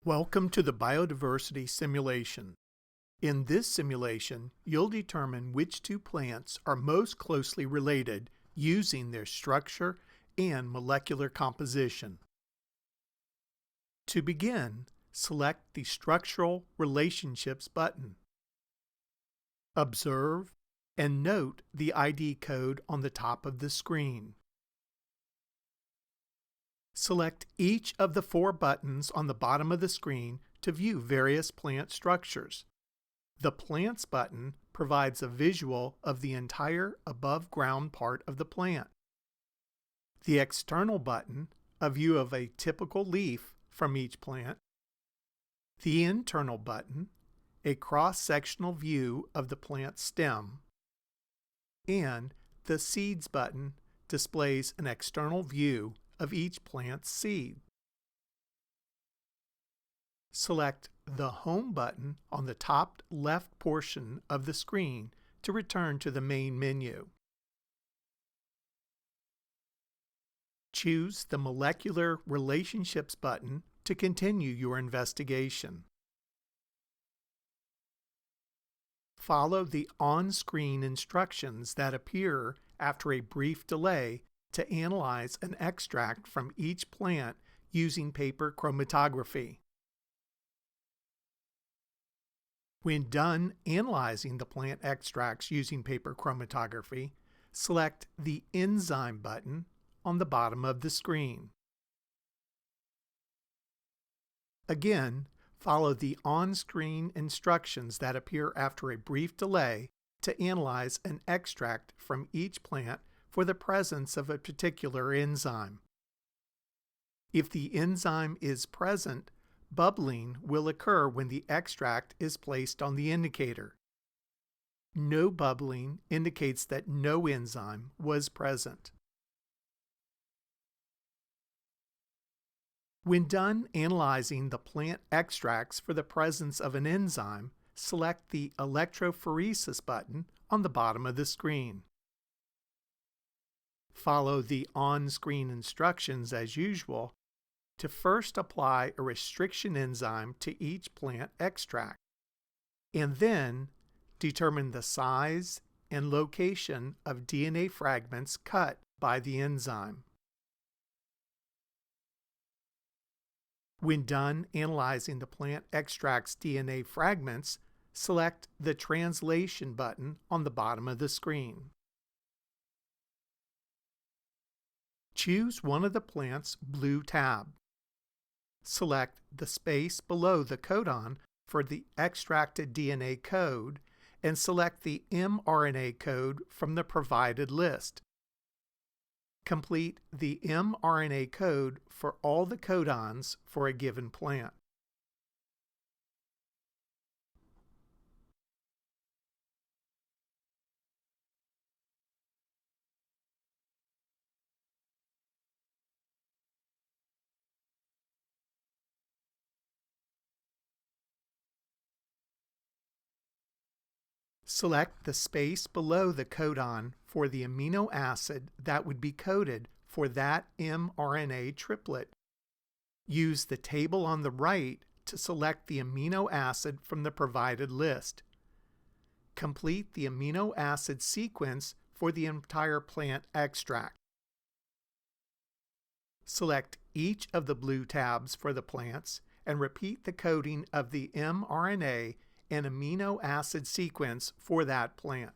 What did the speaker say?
Welcome to the Biodiversity simulation. In this simulation, you'll determine which two plants are most closely related using their structure and molecular composition. To begin, select the Structural Relationships button. Observe and note the ID code on the top of the screen. Select each of the four buttons on the bottom of the screen to view various plant structures. The Plants button provides a visual of the entire above-ground part of the plant. The External button, a view of a typical leaf from each plant. The Internal button, a cross-sectional view of the plant stem. And the Seeds button displays an external view of each plant's seed. Select the Home button on the top left portion of the screen to return to the main menu. Choose the Molecular Relationships button to continue your investigation. Follow the on-screen instructions that appear after a brief delay to analyze an extract from each plant using paper chromatography. When done analyzing the plant extracts using paper chromatography, select the Enzyme button on the bottom of the screen. Again, follow the on-screen instructions that appear after a brief delay to analyze an extract from each plant for the presence of a particular enzyme. If the enzyme is present, bubbling will occur when the extract is placed on the indicator. No bubbling indicates that no enzyme was present. When done analyzing the plant extracts for the presence of an enzyme, select the Electrophoresis button on the bottom of the screen. Follow the on-screen instructions as usual to first apply a restriction enzyme to each plant extract, and then determine the size and location of DNA fragments cut by the enzyme. When done analyzing the plant extract's DNA fragments, select the Translation button on the bottom of the screen. Choose one of the plant's blue tabs. Select the space below the codon for the extracted DNA code and select the mRNA code from the provided list. Complete the mRNA code for all the codons for a given plant. Select the space below the codon for the amino acid that would be coded for that mRNA triplet. Use the table on the right to select the amino acid from the provided list. Complete the amino acid sequence for the entire plant extract. Select each of the blue tabs for the plants and repeat the coding of the mRNA and amino acid sequence for that plant.